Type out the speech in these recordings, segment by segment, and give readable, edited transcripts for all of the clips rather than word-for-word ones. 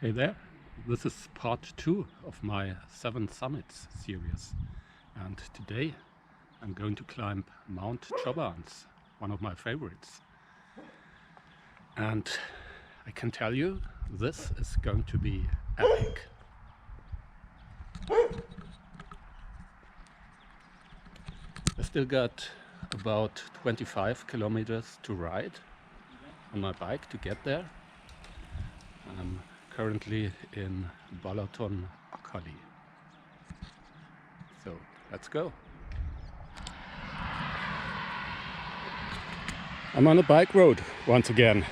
Hey there, this is part 2 of my 7 summits series, and today I'm going to climb Mount Csobánc, one of my favorites. And I can tell you, this is going to be epic. I still got about 25 kilometers to ride on my bike to get there. I'm currently in Balaton Uplands. So let's go. I'm on a bike road once again,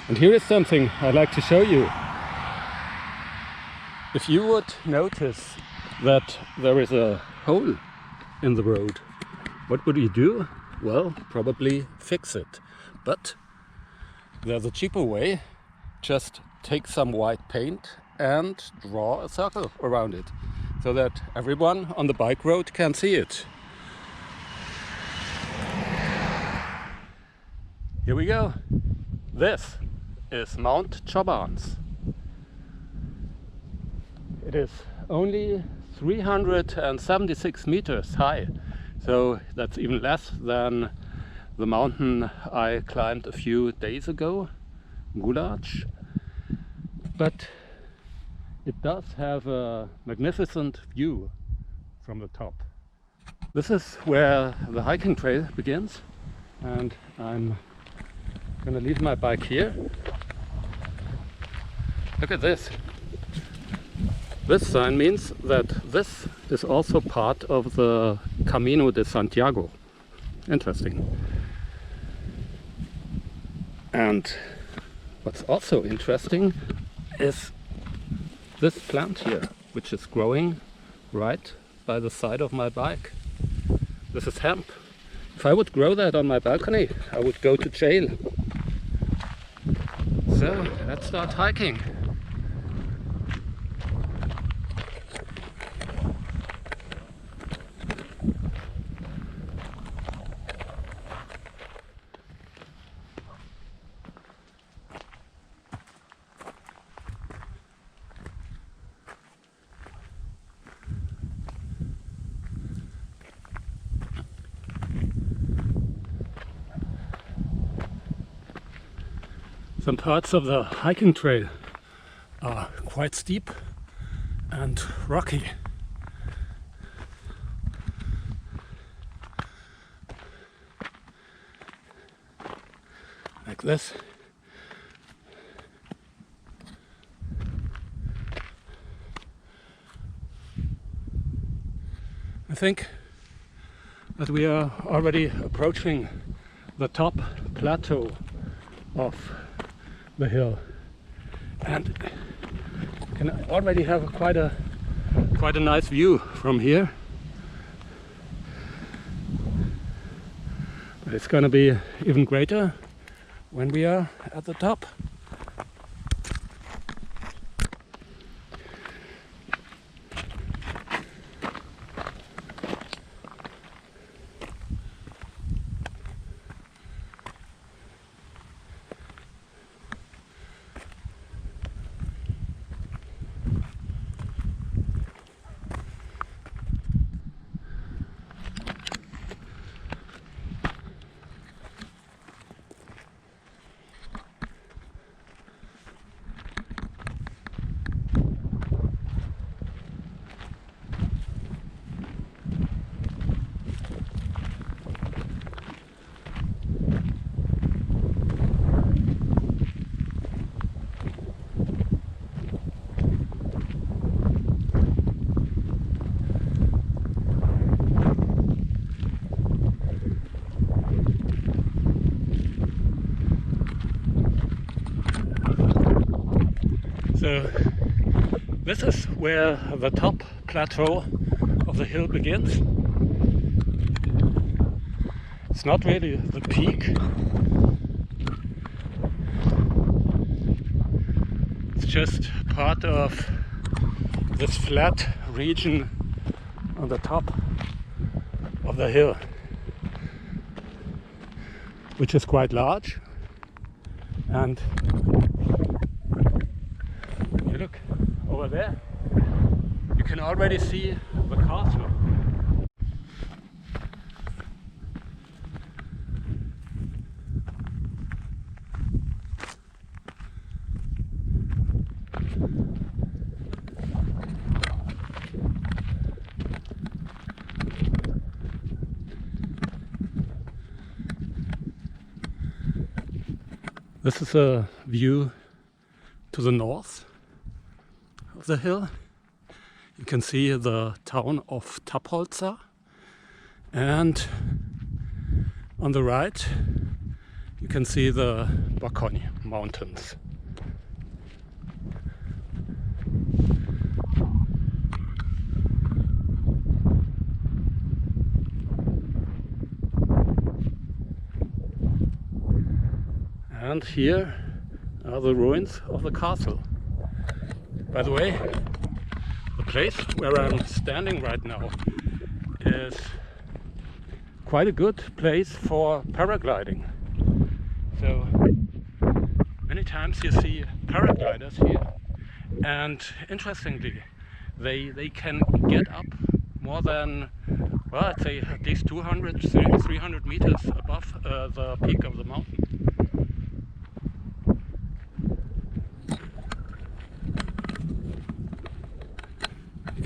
and here is something I'd like to show you. If you would notice that there is a hole in the road, what would you do? Well, probably fix it. But there's a cheaper way. Just take some white paint and draw a circle around it so that everyone on the bike road can see it. Here we go. This is Mount Csobánc. It is only 376 meters high, so that's even less than the mountain I climbed a few days ago, Gulacs. But it does have a magnificent view from the top. This is where the hiking trail begins, and I'm gonna leave my bike here. Look at this. This sign means that this is also part of the Camino de Santiago. Interesting. And what's also interesting is this plant here, which is growing right by the side of my bike. This is hemp. If I would grow that on my balcony, I would go to jail. So let's start hiking. Some parts of the hiking trail are quite steep and rocky. Like this. I think that we are already approaching the top plateau of the hill, and you can already have quite a nice view from here. But it's going to be even greater when we are at the top. So this is where the top plateau of the hill begins. It's not really the peak. It's just part of this flat region on the top of the hill, which is quite large. And look over there, you can already see the castle. This is a view to the north of the hill. You can see the town of Tapolza, and on the right you can see the Badacsony mountains. And here are the ruins of the castle. By the way, the place where I'm standing right now is quite a good place for paragliding. So many times you see paragliders here, and interestingly they can get up more than, well, I'd say at least 200-300 meters above the peak of the mountain.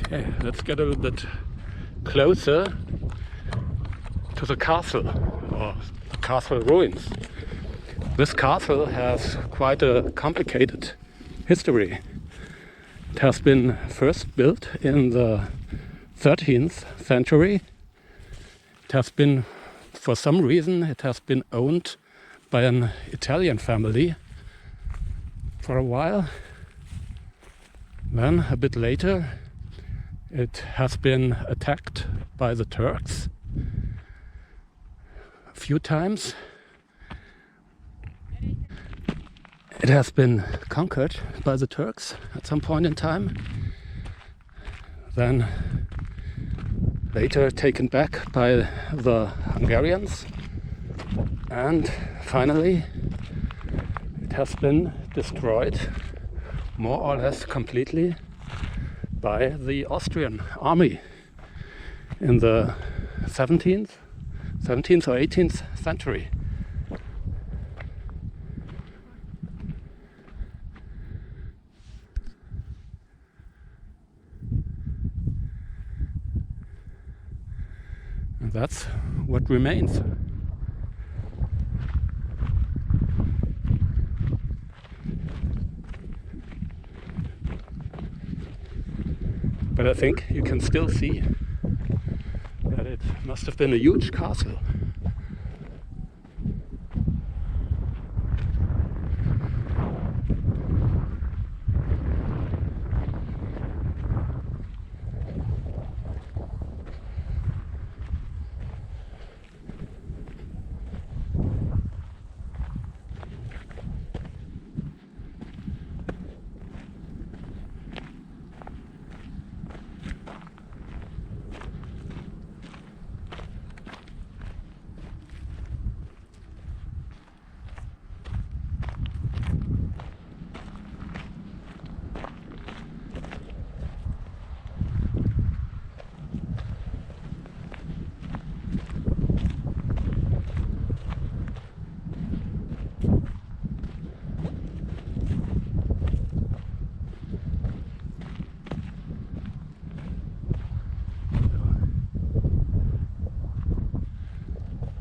Okay, let's get a little bit closer to the castle, or the castle ruins. This castle has quite a complicated history. It has been first built in the 13th century. It has been, for some reason, it has been owned by an Italian family for a while. Then, a bit later, it has been attacked by the Turks a few times. It has been conquered by the Turks at some point in time. Then later taken back by the Hungarians. And finally it has been destroyed more or less completely by the Austrian army in the 17th or 18th century. And that's what remains. But I think you can still see that it must have been a huge castle.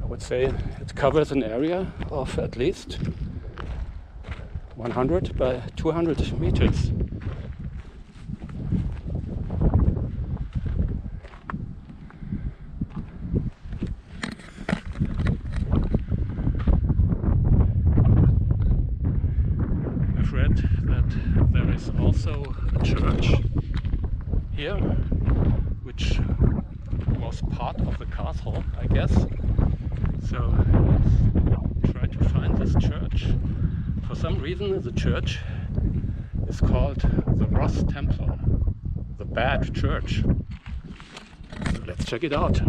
Would say it covers an area of at least 100 by 200 meters. I've read that there is also a church here, which was part of the castle, I guess. So let's try to find this church. For some reason the church is called the Ross Temple, the bad church. So let's check it out.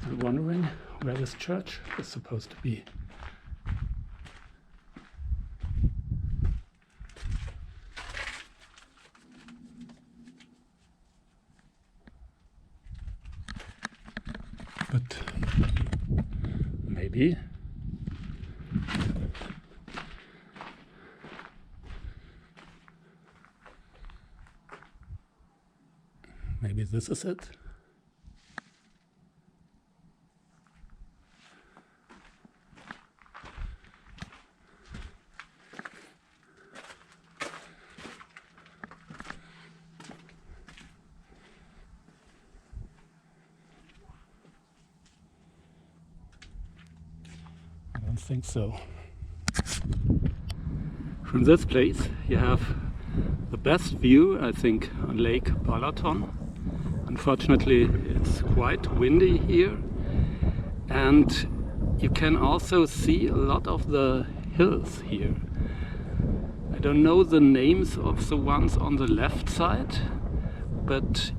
I'm wondering where this church is supposed to be. But maybe this is it. I don't think so. From this place you have the best view, I think, on Lake Balaton. Unfortunately, it's quite windy here, and you can also see a lot of the hills here. I don't know the names of the ones on the left side, but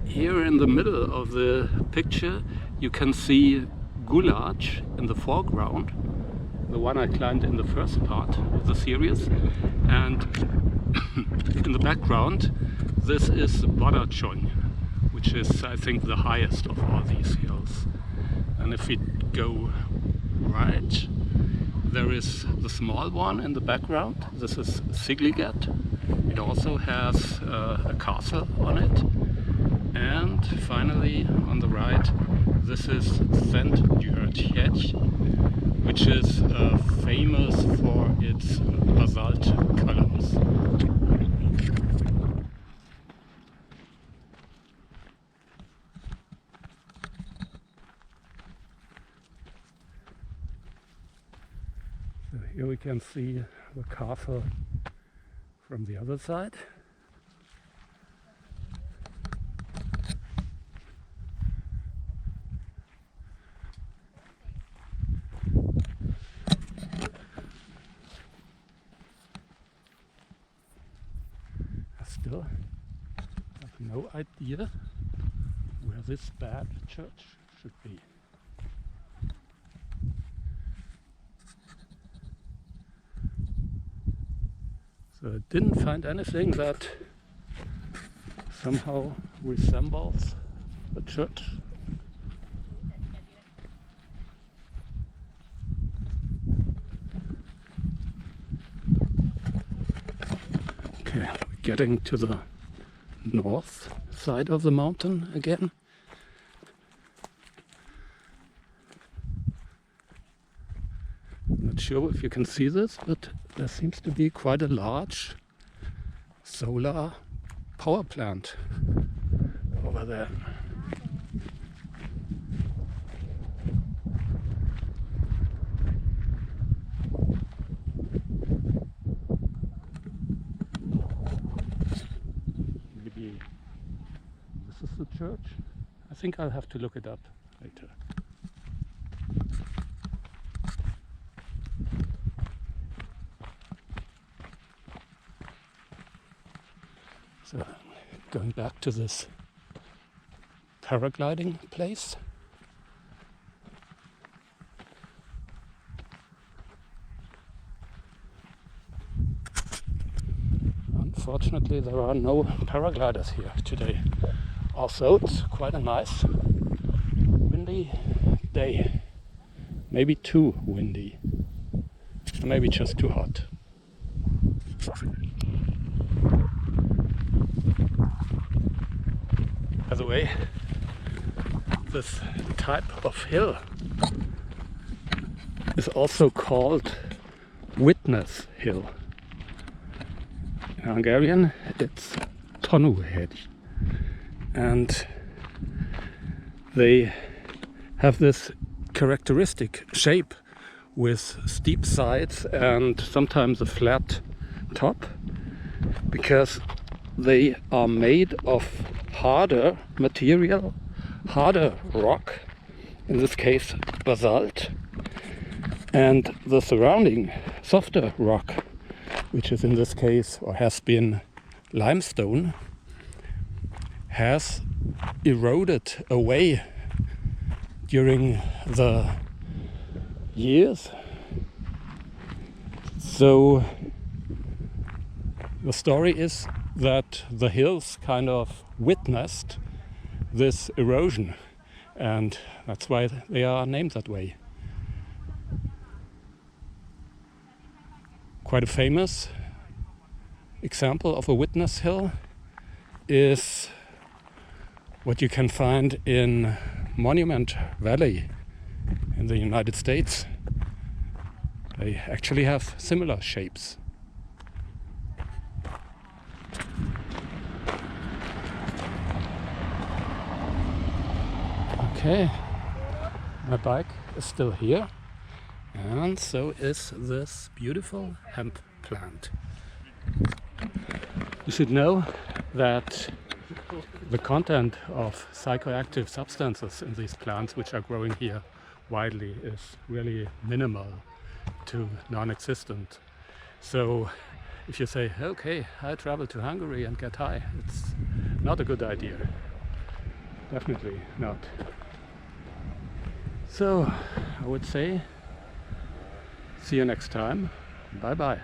here in the middle of the picture you can see Gulacs in the foreground, the one I climbed in the first part of the series, and in the background this is Badacsony, which is, I think, the highest of all these hills. And if we go right, there is the small one in the background. This is Szigliget. It also has a castle on it. And finally, on the right, this is Gyürgy Hegy, which is famous for its basalt columns. So here we can see the castle from the other side. Still have no idea where this bad church should be. So I didn't find anything that somehow resembles a church. Okay. Getting to the north side of the mountain again. Not sure if you can see this, but there seems to be quite a large solar power plant over there. This is the church. I think I'll have to look it up later. So, going back to this paragliding place. Unfortunately, there are no paragliders here today. Also, it's quite a nice windy day. Maybe too windy. Or maybe just too hot. By the way, this type of hill is also called Witness Hill. In Hungarian, it's Tóti Hegy. And they have this characteristic shape with steep sides and sometimes a flat top, because they are made of harder material, harder rock, in this case basalt, and the surrounding softer rock, which is in this case, or has been, limestone, has eroded away during the years. So the story is that the hills kind of witnessed this erosion, and that's why they are named that way. Quite a famous example of a witness hill is what you can find in Monument Valley in the United States. They actually have similar shapes. Okay, my bike is still here, and so is this beautiful hemp plant. You should know that the content of psychoactive substances in these plants, which are growing here widely, is really minimal to non-existent. So if you say, okay, I travel to Hungary and get high, it's not a good idea. Definitely not. So I would say, see you next time. Bye bye.